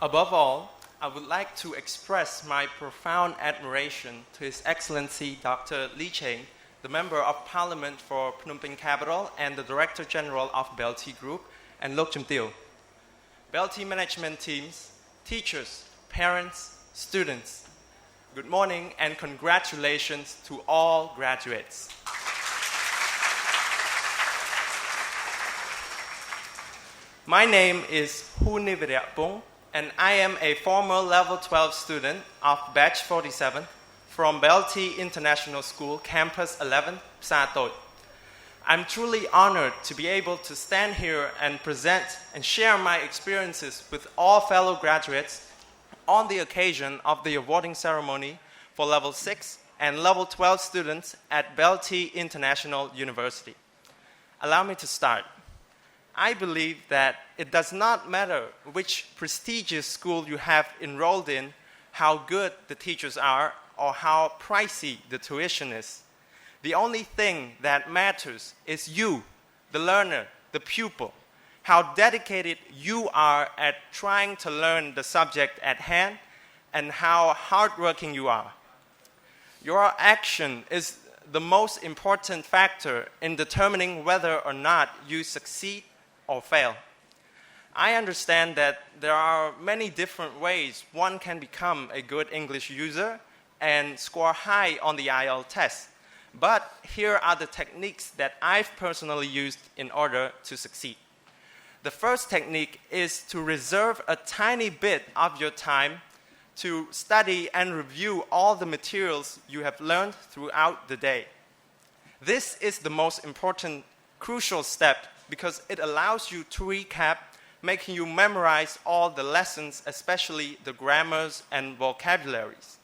Above all, I would like to express my profound admiration to His Excellency Dr. Lee Cheng, the Member of Parliament for Phnom Penh Capital and the Director General of BELTEI Group, and Lok Chum Teo. BELTEI management teams, teachers, parents, students, good morning and congratulations to all graduates. My name is HOU NEAVIREAKPONG, and I am a former Level 12 student of Batch 47 from BELTEI International School Campus 11, Phsar Toch. I'm truly honored to be able to stand here and present and share my experiences with all fellow graduates on the occasion of the awarding ceremony for Level 6 and Level 12 students at BELTEI International University. Allow me to start. I believe that it does not matter which prestigious school you have enrolled in, how good the teachers are, or how pricey the tuition is. The only thing that matters is you, the learner, the pupil, how dedicated you are at trying to learn the subject at hand, and how hardworking you are. Your action is the most important factor in determining whether or not you succeed or fail. I understand that there are many different ways one can become a good English user and score high on the Ielts test. But here are the techniques that I've personally used in order to succeed. The first technique is to reserve a tiny bit of your time to study and review all the materials you have learned throughout the day. This is the most important, crucial step because it allows you to recap, making you memorize all the lessons, especially the grammars and vocabularies.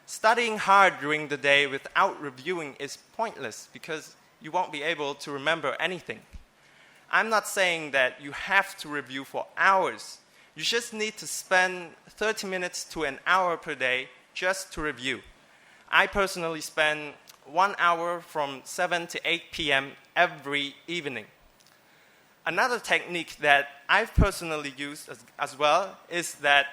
Studying hard during the day without reviewing is pointless because you won't be able to remember anything. I'm not saying that you have to review for hours. You just need to spend 30 minutes to an hour per day just to review. I personally spend 1 hour from 7 to 8 p.m. every evening. Another technique that I've personally used as well is that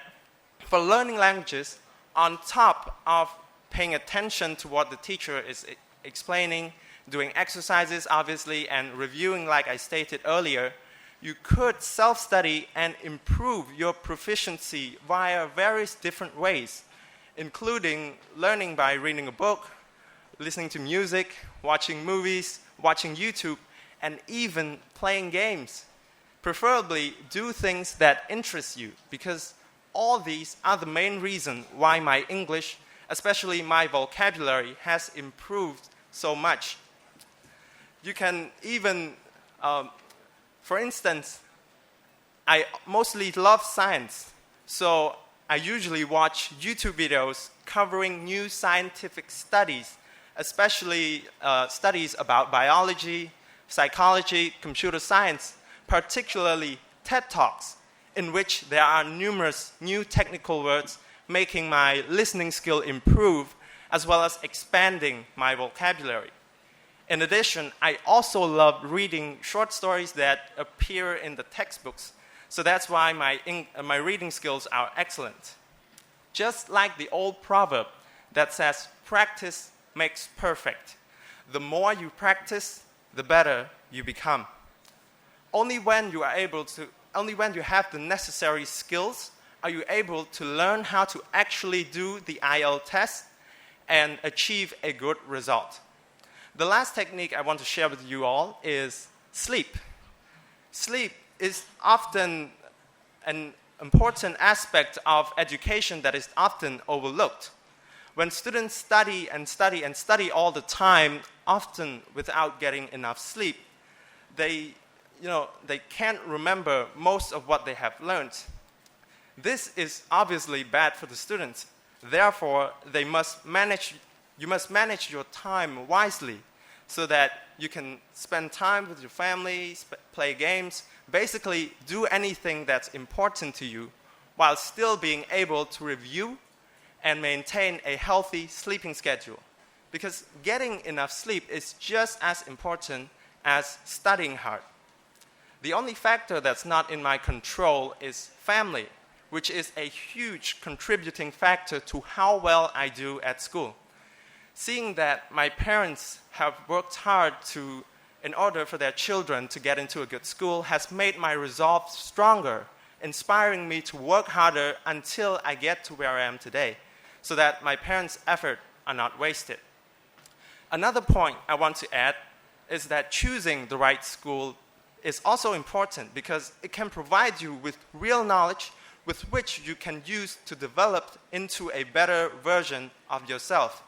for learning languages, on top of paying attention to what the teacher is explaining, doing exercises obviously, and reviewing like I stated earlier, you could self-study and improve your proficiency via various different ways, including learning by reading a book, listening to music, watching movies, watching YouTube, and even playing games. Preferably do things that interest you, because all these are the main reason why my English, especially my vocabulary, has improved so much. You can even, for instance, I mostly love science, so I usually watch YouTube videos covering new scientific studies, especially studies about biology, psychology, computer science, particularly TED Talks, in which there are numerous new technical words making my listening skill improve, as well as expanding my vocabulary. In addition, I also love reading short stories that appear in the textbooks, so that's why my reading skills are excellent. Just like the old proverb that says, practice makes perfect. The more you practice, the better you become. Only when you have the necessary skills are you able to learn how to actually do the Ielts test and achieve a good result. The last technique I want to share with you all is sleep. Sleep is often an important aspect of education that is often overlooked. When students study and study and study all the time, often without getting enough sleep, they can't remember most of what they have learned. This is obviously bad for the students. Therefore, you must manage your time wisely so that you can spend time with your family, play games, basically do anything that's important to you while still being able to review and maintain a healthy sleeping schedule. Because getting enough sleep is just as important as studying hard. The only factor that's not in my control is family. which is a huge contributing factor to how well I do at school. Seeing that my parents have worked hard in order for their children to get into a good school has made my resolve stronger, inspiring me to work harder until I get to where I am today, so that my parents' efforts are not wasted. Another point I want to add is that choosing the right school is also important because it can provide you with real knowledge with which you can use to develop into a better version of yourself.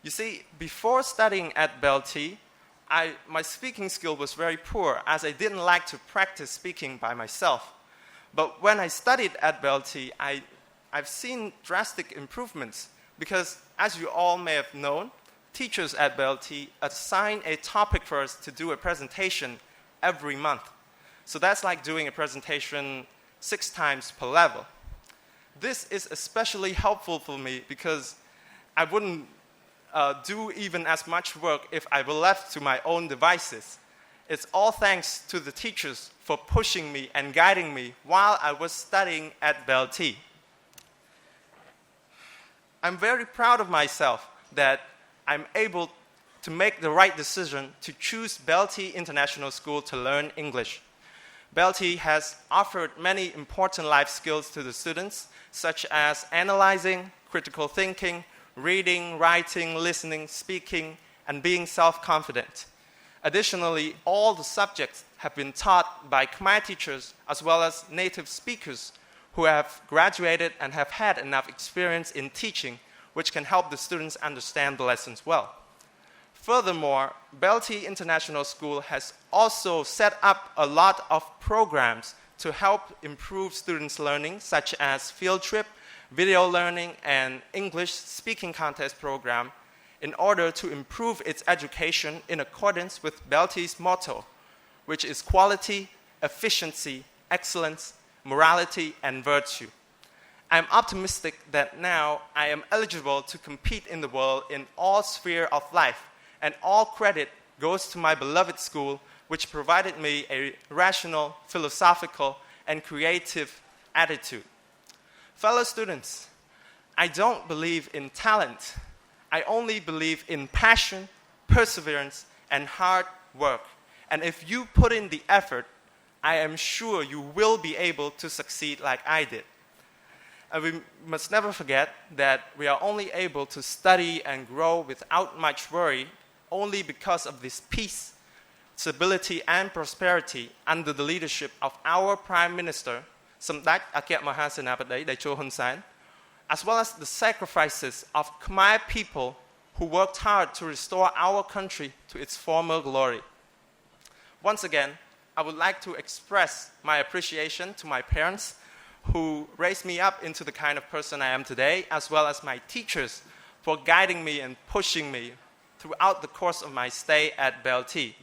You see, before studying at BELTEI, my speaking skill was very poor as I didn't like to practice speaking by myself. But when I studied at BELTEI, I've seen drastic improvements because, as you all may have known, teachers at BELTEI assign a topic for us to do a presentation every month. So that's like doing a presentation 6 times per level. This is especially helpful for me because I wouldn't do even as much work if I were left to my own devices. It's all thanks to the teachers for pushing me and guiding me while I was studying at BELTEI. I'm very proud of myself that I'm able to make the right decision to choose BELTEI International School to learn English. BELTEI has offered many important life skills to the students, such as analyzing, critical thinking, reading, writing, listening, speaking, and being self-confident. Additionally, all the subjects have been taught by Khmer teachers as well as native speakers who have graduated and have had enough experience in teaching, which can help the students understand the lessons well. Furthermore, BELTEI International School has also set up a lot of programs to help improve students' learning, such as field trip, video learning, and English speaking contest program, in order to improve its education in accordance with BELTEI's motto, which is quality, efficiency, excellence, morality, and virtue. I'm optimistic that now I am eligible to compete in the world in all spheres of life, and all credit goes to my beloved school, which provided me a rational, philosophical, and creative attitude. Fellow students, I don't believe in talent. I only believe in passion, perseverance, and hard work. And if you put in the effort, I am sure you will be able to succeed like I did. And we must never forget that we are only able to study and grow without much worry only because of this peace, stability, and prosperity under the leadership of our Prime Minister, Samdech Akia Mahasenapati Daicho Hun Sen, as well as the sacrifices of Khmer people who worked hard to restore our country to its former glory. Once again, I would like to express my appreciation to my parents who raised me up into the kind of person I am today, as well as my teachers for guiding me and pushing me throughout the course of my stay at BELTEI.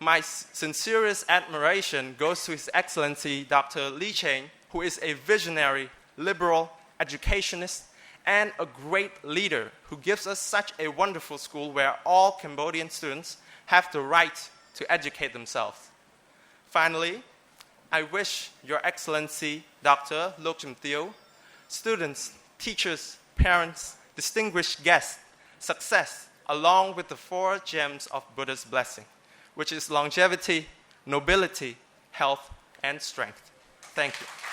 My sincerest admiration goes to His Excellency Dr. Lee Cheng, who is a visionary, liberal, educationist, and a great leader who gives us such a wonderful school where all Cambodian students have the right to educate themselves. Finally, I wish Your Excellency Dr. Lok Chim Theo, students, teachers, parents, distinguished guests, success along with the 4 gems of Buddha's blessing, which is longevity, nobility, health, and strength. Thank you.